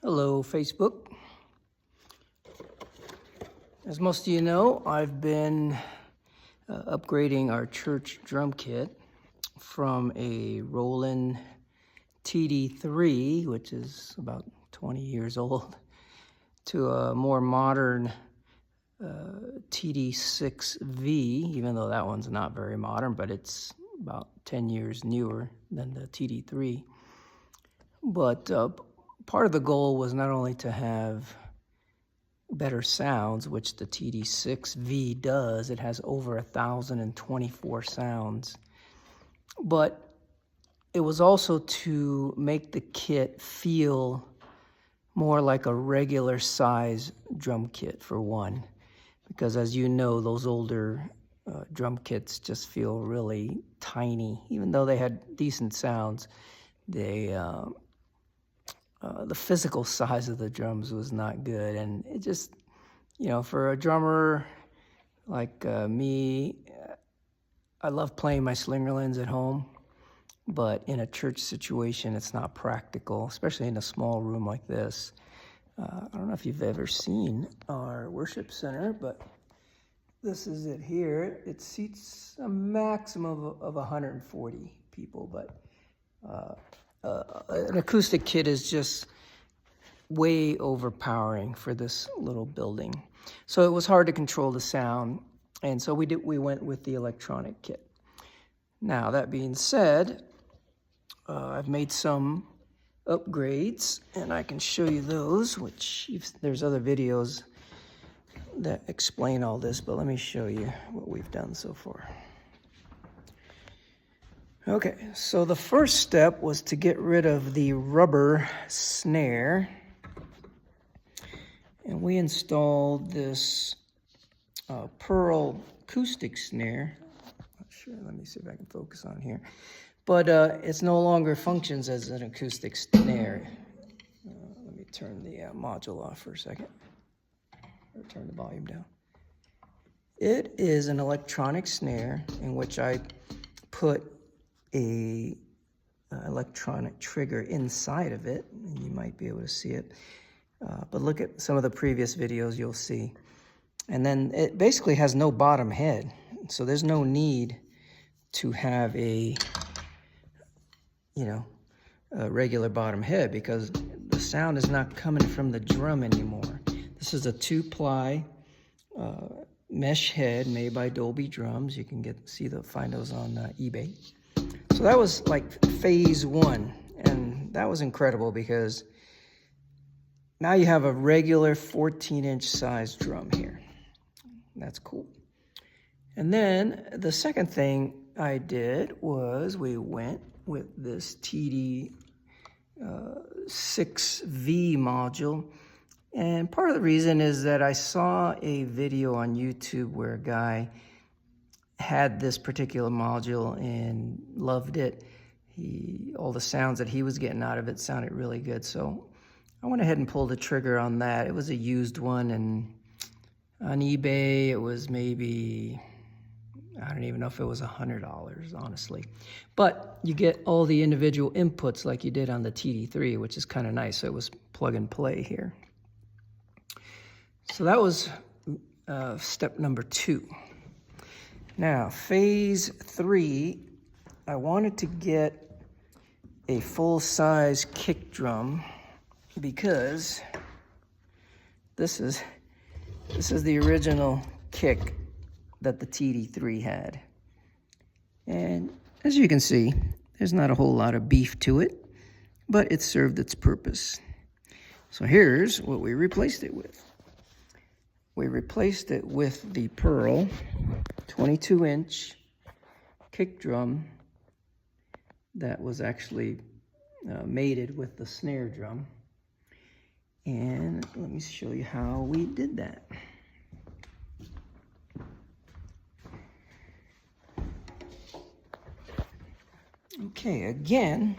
Hello, Facebook. As most of you know, I've been upgrading our church drum kit from a Roland TD3, which is about 20 years old, to a more modern TD6V, even though that one's not very modern, but it's about 10 years newer than the TD3. But part of the goal was not only to have better sounds, which the TD6V does. It has over 1,024 sounds. But it was also to make the kit feel more like a regular size drum kit, for one. Because as you know, those older drum kits just feel really tiny. Even though they had decent sounds, the physical size of the drums was not good. And it just, for a drummer like me, I love playing my Slingerlands at home, but in a church situation, it's not practical, especially in a small room like this. I don't know if you've ever seen our worship center, but this is it here. It seats a maximum of 140 people, but an acoustic kit is just way overpowering for this little building. So it was hard to control the sound, and so we went with the electronic kit. Now, that being said, I've made some upgrades, and I can show you those, which there's other videos that explain all this, but let me show you what we've done so far. Okay, so the first step was to get rid of the rubber snare. And we installed this Pearl acoustic snare. Not sure, let me see if I can focus on here. But it's no longer functions as an acoustic snare. Let me turn the module off for a second, or turn the volume down. It is an electronic snare in which I put a electronic trigger inside of it, and you might be able to see it. But look at some of the previous videos, you'll see. And then it basically has no bottom head, so there's no need to have a regular bottom head, because the sound is not coming from the drum anymore. This is a 2-ply mesh head made by Dolby Drums. You can find those on eBay. So that was like phase one, and that was incredible because now you have a regular 14-inch size drum here. That's cool. And then the second thing I did was we went with this TD6V module. And part of the reason is that I saw a video on YouTube where a guy had this particular module and loved it. All the sounds that he was getting out of it sounded really good. So I went ahead and pulled the trigger on that. It was a used one, and on eBay it was maybe, I don't even know if it was $100, honestly. But you get all the individual inputs like you did on the TD3, which is kind of nice. So it was plug and play here. So that was step number 2. Now, phase 3, I wanted to get a full-size kick drum because this is the original kick that the TD3 had. And as you can see, there's not a whole lot of beef to it, but it served its purpose. So here's what we replaced it with. We replaced it with the Pearl 22-inch kick drum that was actually mated with the snare drum. And let me show you how we did that. Okay, again,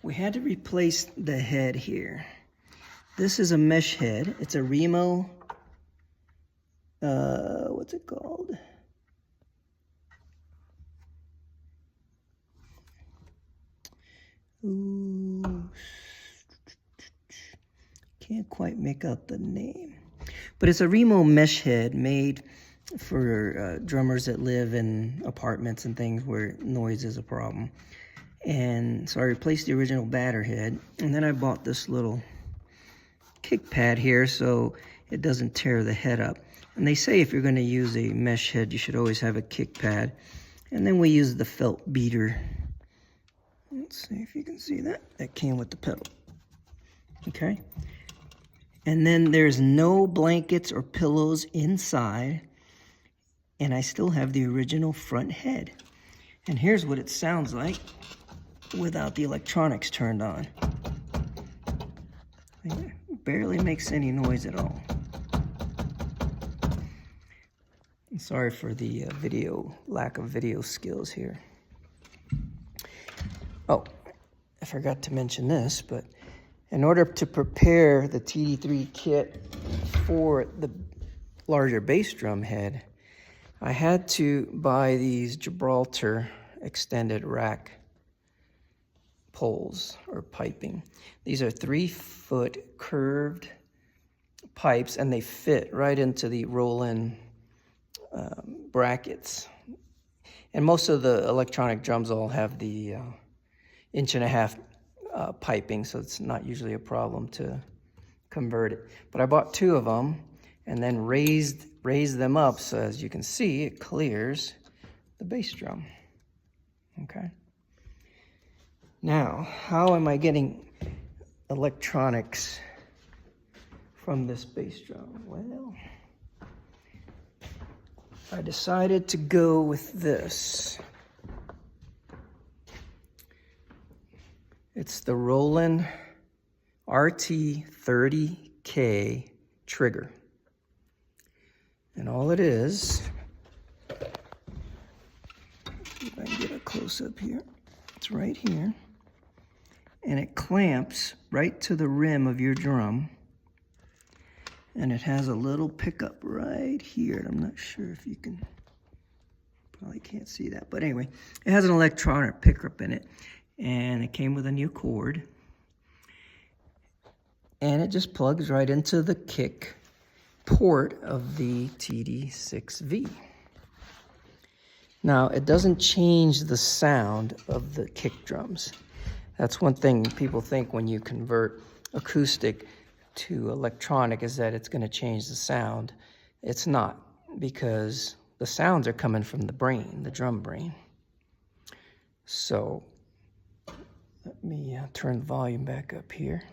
we had to replace the head here. This is a mesh head. It's a Remo, what's it called? Ooh. Can't quite make out the name. But it's a Remo mesh head made for drummers that live in apartments and things where noise is a problem. And so I replaced the original batter head, and then I bought this little kick pad here so it doesn't tear the head up. And they say if you're going to use a mesh head, you should always have a kick pad. And then we use the felt beater. Let's see if you can see that. That came with the pedal. Okay. And then there's no blankets or pillows inside. And I still have the original front head. And here's what it sounds like without the electronics turned on. It barely makes any noise at all. I'm sorry for the lack of video skills here. Oh, I forgot to mention this, but in order to prepare the TD3 kit for the larger bass drum head, I had to buy these Gibraltar extended rack poles or piping. These are 3-foot curved pipes, and they fit right into the roll-in brackets. And most of the electronic drums all have the 1.5 inch piping, so it's not usually a problem to convert it. But I bought 2 of them and then raised them up, so as you can see, it clears the bass drum. Okay. Now, how am I getting electronics from this bass drum? Well, I decided to go with this. It's the Roland RT30K trigger. And all it is, if I can get a close-up here, it's right here. And it clamps right to the rim of your drum. And it has a little pickup right here. I'm not sure if you can, probably can't see that. But anyway, it has an electronic pickup in it. And it came with a new cord. And it just plugs right into the kick port of the TD6V. Now, it doesn't change the sound of the kick drums. That's one thing people think when you convert acoustic to electronic, is that it's going to change the sound. It's not, because the sounds are coming from the brain, the drum brain. So let me turn the volume back up here.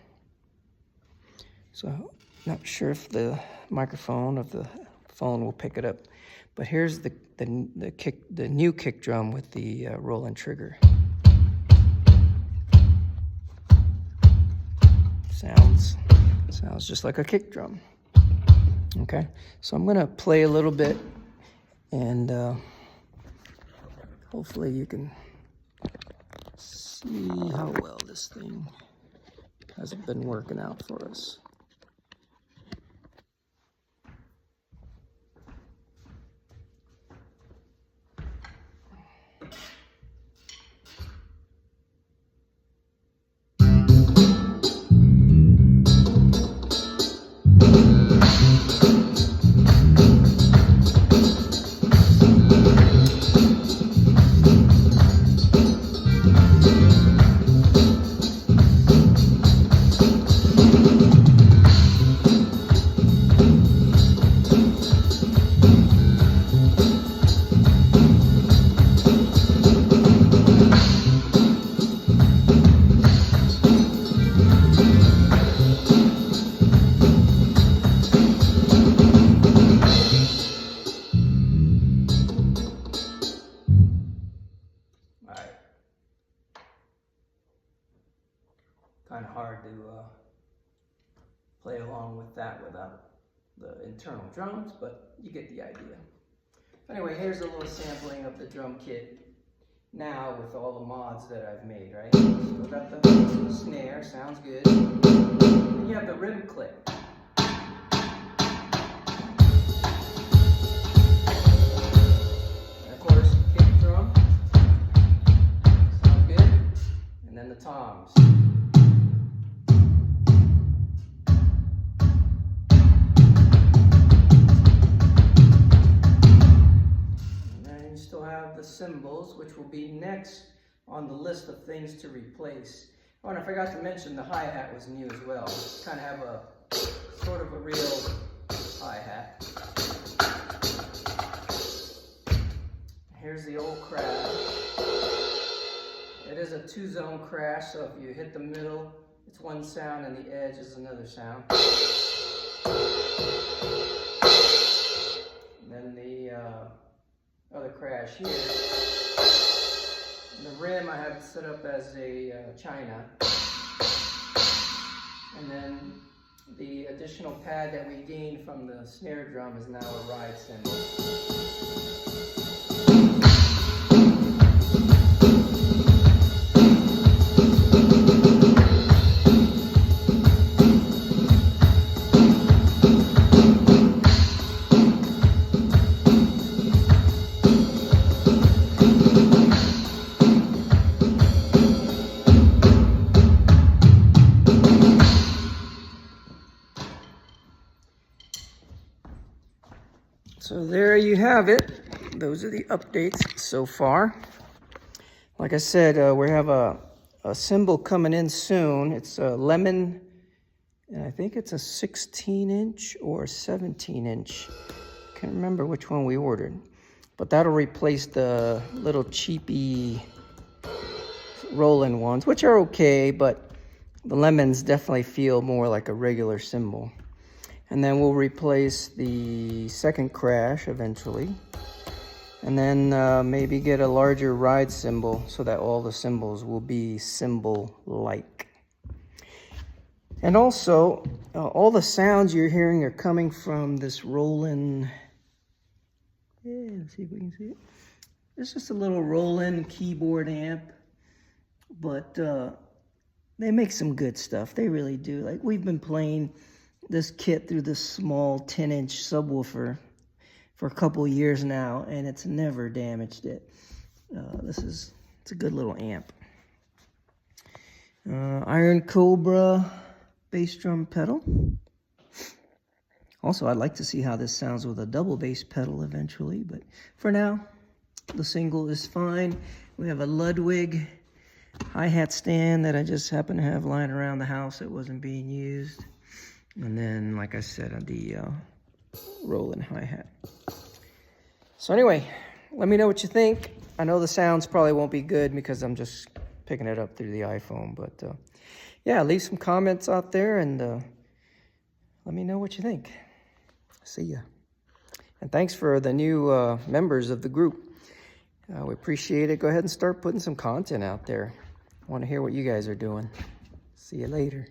So not sure if the microphone of the phone will pick it up, but here's the new kick drum with the rolling trigger. Sounds just like a kick drum. Okay, so I'm gonna play a little bit, and hopefully you can see how well this thing has been working out for us. Kind of hard to play along with that without the internal drums, but you get the idea. Anyway, here's a little sampling of the drum kit now with all the mods that I've made, right? Still got the snare, sounds good. Then you have the rim clip. And of course, kick drum, sounds good. And then the toms. next on the list of things to replace. Oh, and I forgot to mention the hi-hat was new as well. Kind of have a sort of a real hi-hat. Here's the old crash. It is a 2-zone crash, so if you hit the middle, it's one sound and the edge is another sound. And then the other crash here. And the rim I have it set up as a China. And then the additional pad that we gained from the snare drum is now a ride cymbal. So there you have it. Those are the updates so far. Like I said, we have a cymbal coming in soon. It's a lemon, and I think it's a 16-inch or 17-inch. Can't remember which one we ordered. But that'll replace the little cheapy roll-in ones, which are okay, but the lemons definitely feel more like a regular cymbal. And then we'll replace the second crash eventually. And then maybe get a larger ride cymbal so that all the cymbals will be cymbal-like. And also, all the sounds you're hearing are coming from this Roland. Yeah, let's see if we can see it. It's just a little Roland keyboard amp, but they make some good stuff. They really do. Like, we've been playing this kit through this small 10-inch subwoofer for a couple years now, and it's never damaged it. It's a good little amp. Iron Cobra bass drum pedal. Also, I'd like to see how this sounds with a double bass pedal eventually, but for now, the single is fine. We have a Ludwig hi-hat stand that I just happen to have lying around the house that wasn't being used. And then, like I said, the Roland hi-hat. So anyway, let me know what you think. I know the sounds probably won't be good because I'm just picking it up through the iPhone. But yeah, leave some comments out there and let me know what you think. See ya. And thanks for the new members of the group. We appreciate it. Go ahead and start putting some content out there. I want to hear what you guys are doing. See you later.